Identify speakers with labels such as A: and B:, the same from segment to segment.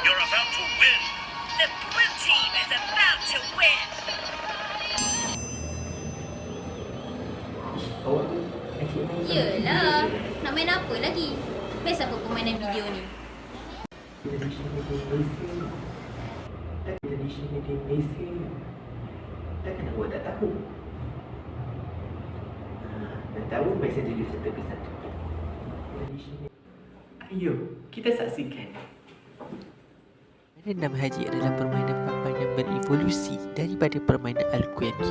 A: You're about to win. The blue team is about to win.
B: Yelah, nak main apa lagi? Best apa permainan video ni?
C: Takkan awak tak tahu? Dah tahu mesej dia satu persatu. Ayo, kita saksikan.
D: Permainan 6 haji adalah permainan papan yang berevolusi daripada permainan Al-Quan Q.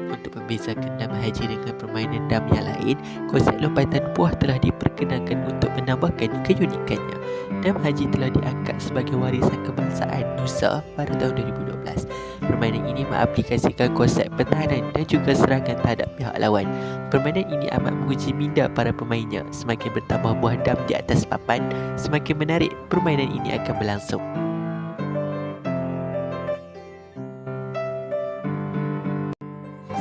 D: Untuk membezakan 6 haji dengan permainan dam yang lain, konsep lompatan buah telah diperkenalkan untuk menambahkan keunikannya. 6 haji telah diangkat sebagai warisan kebangsaan Nusa pada tahun 2012. Permainan ini mengaplikasikan konsep pertahanan dan juga serangan terhadap pihak lawan. Permainan ini amat menguji minda para pemainnya. Semakin bertambah buah dam di atas papan, semakin menarik permainan ini akan berlangsung.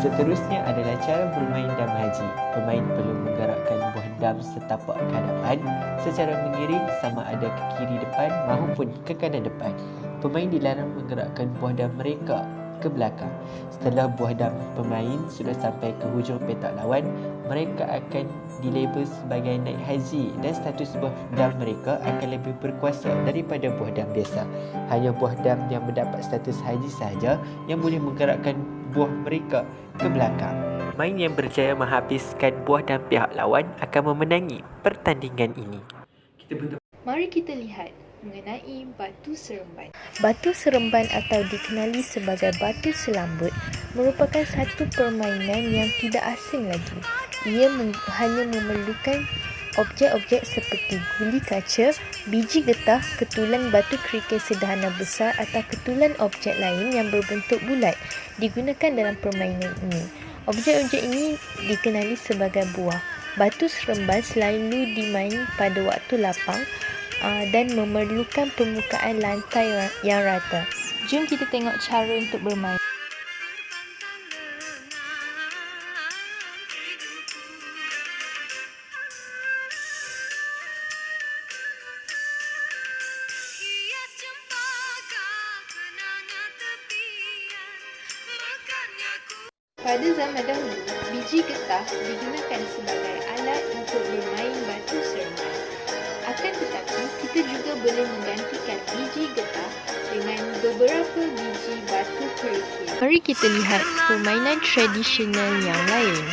D: Seterusnya adalah cara bermain dam haji. Pemain perlu menggerakkan buah dam setapak ke hadapan secara mengiring sama ada ke kiri depan maupun ke kanan depan. Pemain dilarang menggerakkan buah dam mereka ke belakang. Setelah buah dam pemain sudah sampai ke hujung petak lawan, mereka akan dilabel sebagai naik haji dan status buah dam mereka akan lebih berkuasa daripada buah dam biasa. Hanya buah dam yang mendapat status haji sahaja yang boleh menggerakkan buah mereka ke belakang. Pemain yang berjaya menghabiskan buah dam pihak lawan akan memenangi pertandingan ini.
E: Mari kita lihat mengenai batu seremban. Batu seremban atau dikenali sebagai batu selambut merupakan satu permainan yang tidak asing lagi. Ia hanya memerlukan objek-objek seperti guli kaca, biji getah, ketulan batu kerikil sederhana besar atau ketulan objek lain yang berbentuk bulat digunakan dalam permainan ini. Objek-objek ini dikenali sebagai buah. Batu seremban selalu dimain pada waktu lapang dan memerlukan permukaan lantai yang rata. Jom kita tengok cara untuk bermain. Pada zaman dahulu, biji getah digunakan sebagai alat untuk bermain batu seremban. Akan tetapi, kita juga boleh menggantikan biji getah dengan beberapa biji batu kerikil. Mari kita lihat permainan tradisional yang lain.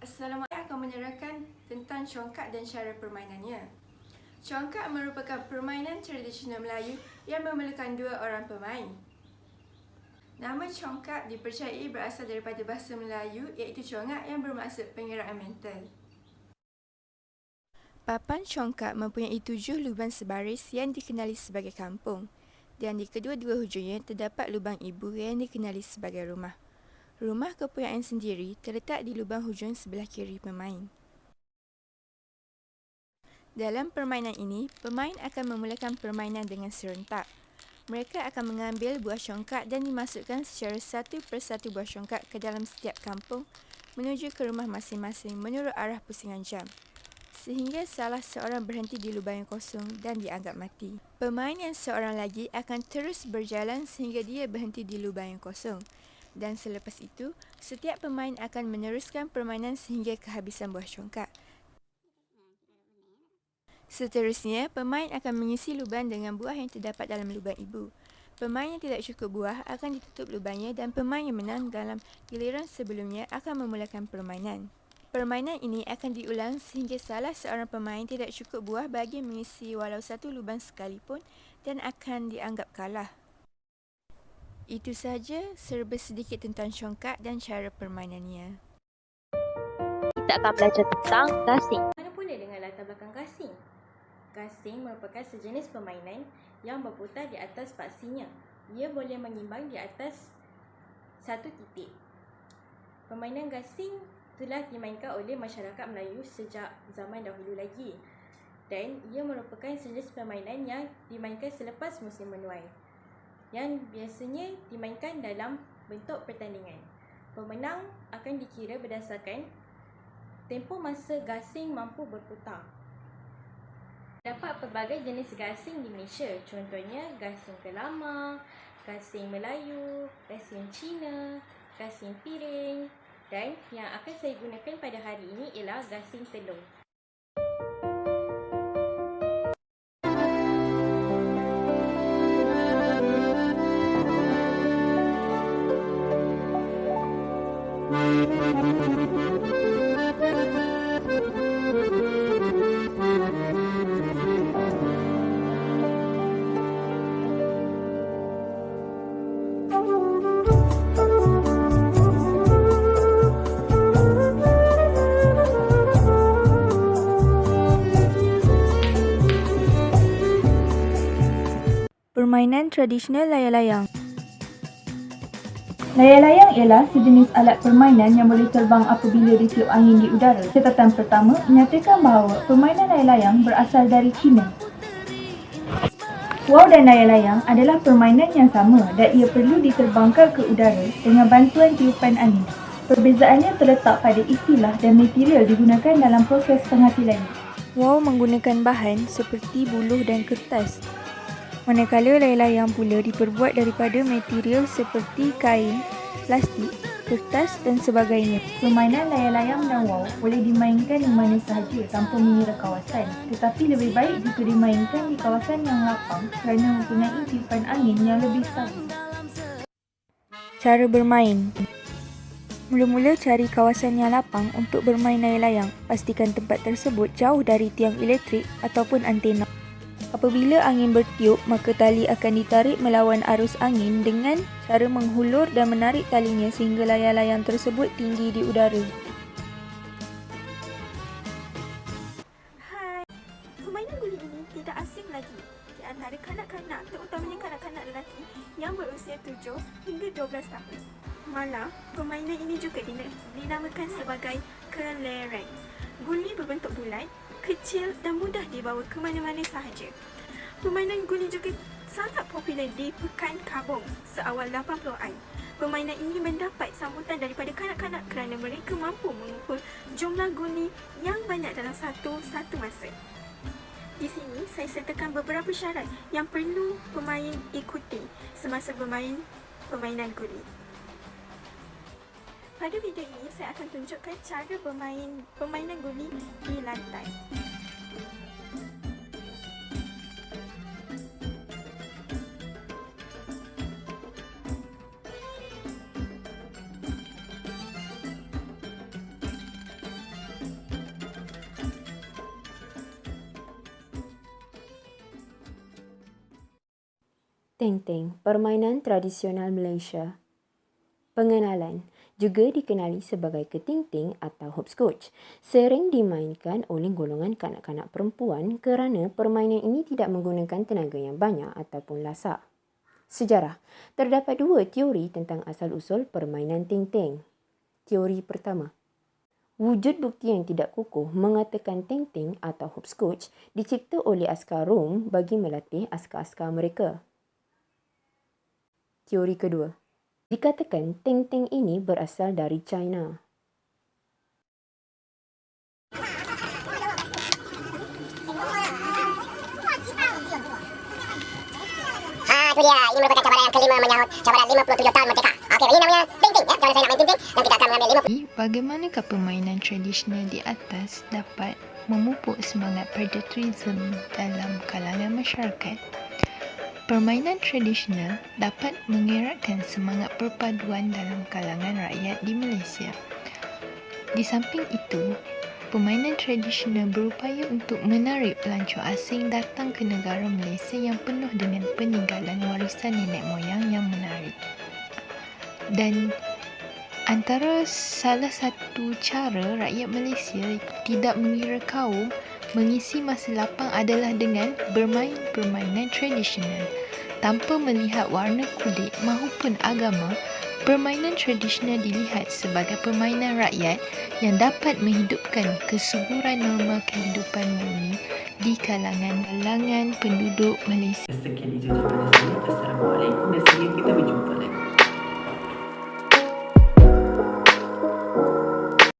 F: Assalamualaikum, saya akan menyerahkan tentang congkak dan cara permainannya. Congkak merupakan permainan tradisional Melayu yang memerlukan 2 orang pemain. Nama congkak dipercayai berasal daripada bahasa Melayu iaitu congak yang bermaksud pengiraan mental. Papan congkak mempunyai 7 lubang sebaris yang dikenali sebagai kampung dan di kedua-dua hujungnya terdapat lubang ibu yang dikenali sebagai rumah. Rumah kepunyaan sendiri terletak di lubang hujung sebelah kiri pemain. Dalam permainan ini, pemain akan memulakan permainan dengan serentak. Mereka akan mengambil buah congkak dan dimasukkan secara satu persatu buah congkak ke dalam setiap kampung menuju ke rumah masing-masing menurut arah pusingan jam, sehingga salah seorang berhenti di lubang yang kosong dan dianggap mati. Pemain yang seorang lagi akan terus berjalan sehingga dia berhenti di lubang yang kosong, dan selepas itu, setiap pemain akan meneruskan permainan sehingga kehabisan buah congkak. Seterusnya, pemain akan mengisi lubang dengan buah yang terdapat dalam lubang ibu. Pemain yang tidak cukup buah akan ditutup lubangnya dan pemain yang menang dalam giliran sebelumnya akan memulakan permainan. Permainan ini akan diulang sehingga salah seorang pemain tidak cukup buah bagi mengisi walau satu lubang sekalipun dan akan dianggap kalah. Itu sahaja serba sedikit tentang congkak dan cara permainannya.
E: Kita akan belajar tentang gasing.
F: Mana pula dengan latar belakang gasing? Gasing merupakan sejenis permainan yang berputar di atas paksinya. Ia boleh mengimbang di atas satu titik. Permainan gasing telah dimainkan oleh masyarakat Melayu sejak zaman dahulu lagi dan ia merupakan sejenis permainan yang dimainkan selepas musim menuai yang biasanya dimainkan dalam bentuk pertandingan. Pemenang akan dikira berdasarkan tempoh masa gasing mampu berputar.
G: Terdapat pelbagai jenis gasing di Malaysia. Contohnya gasing kelama, gasing Melayu, gasing Cina, gasing piring, dan yang akan saya gunakan pada hari ini ialah gasing telur.
E: Permainan tradisional layang-layang. Layang-layang ialah sejenis alat permainan yang boleh terbang apabila ditiup angin di udara. Catatan pertama menyatakan bahawa permainan layang-layang berasal dari China. Wow dan layang-layang adalah permainan yang sama dan ia perlu diterbangkan ke udara dengan bantuan tiupan angin. Perbezaannya terletak pada istilah dan material digunakan dalam proses penghasilannya. Wow menggunakan bahan seperti buluh dan kertas. Manakala layang-layang pula diperbuat daripada material seperti kain, plastik, kertas dan sebagainya. Permainan layang-layang dan wow boleh dimainkan di mana sahaja tanpa mengira kawasan, tetapi lebih baik jika dimainkan di kawasan yang lapang kerana mempunyai tiupan angin yang lebih stabil. Cara bermain. Mula-mula cari kawasan yang lapang untuk bermain layang-layang. Pastikan tempat tersebut jauh dari tiang elektrik ataupun antena. Apabila angin bertiup, maka tali akan ditarik melawan arus angin dengan cara menghulur dan menarik talinya sehingga layang-layang tersebut tinggi di udara.
F: Hai, permainan guli ini tidak asing lagi di antara kanak-kanak, terutamanya kanak-kanak lelaki yang berusia 7 hingga 12 tahun. Malah, permainan ini juga dinamakan sebagai kelereng. Guli berbentuk bulat, kecil dan mudah dibawa ke mana-mana sahaja. Permainan guli juga sangat popular di Pekan Kabung seawal 80-an. Permainan ini mendapat sambutan daripada kanak-kanak kerana mereka mampu mengumpul jumlah guli yang banyak dalam satu masa. Di sini saya sertakan beberapa syarat yang perlu pemain ikuti semasa bermain permainan guli. Pada video ini saya akan tunjukkan cara bermain permainan guli di lantai.
H: Teng-teng, permainan tradisional Malaysia. Pengenalan. Juga dikenali sebagai keting-ting atau hopscotch, sering dimainkan oleh golongan kanak-kanak perempuan kerana permainan ini tidak menggunakan tenaga yang banyak ataupun lasak. Sejarah. Terdapat dua teori tentang asal-usul permainan ting-ting. Teori pertama. Wujud bukti yang tidak kukuh mengatakan ting-ting atau hopscotch dicipta oleh askar Rom bagi melatih askar-askar mereka. Teori kedua. Dikatakan ting-ting ini berasal dari China.
I: Itu dia. Ini merupakan cabaran yang kelima menyahut cabaran 57 tahun merdeka. Okey, ini namanya ting-ting ya. Jangan saya nak main ting-ting dan kita akan mengambil 50.
E: Bagaimanakah permainan tradisional di atas dapat memupuk semangat patriotisme dalam kalangan masyarakat? Permainan tradisional dapat mengeratkan semangat perpaduan dalam kalangan rakyat di Malaysia. Di samping itu, permainan tradisional berupaya untuk menarik pelancong asing datang ke negara Malaysia yang penuh dengan peninggalan warisan nenek moyang yang menarik. Dan antara salah satu cara rakyat Malaysia tidak mengira kaum mengisi masa lapang adalah dengan bermain permainan tradisional. Tanpa melihat warna kulit maupun agama, permainan tradisional dilihat sebagai permainan rakyat yang dapat menghidupkan kesuburan norma kehidupan murni di kalangan penduduk Malaysia.
C: Sekian ijazah pada saya. Assalamualaikum dan sampai kita berjumpa lagi.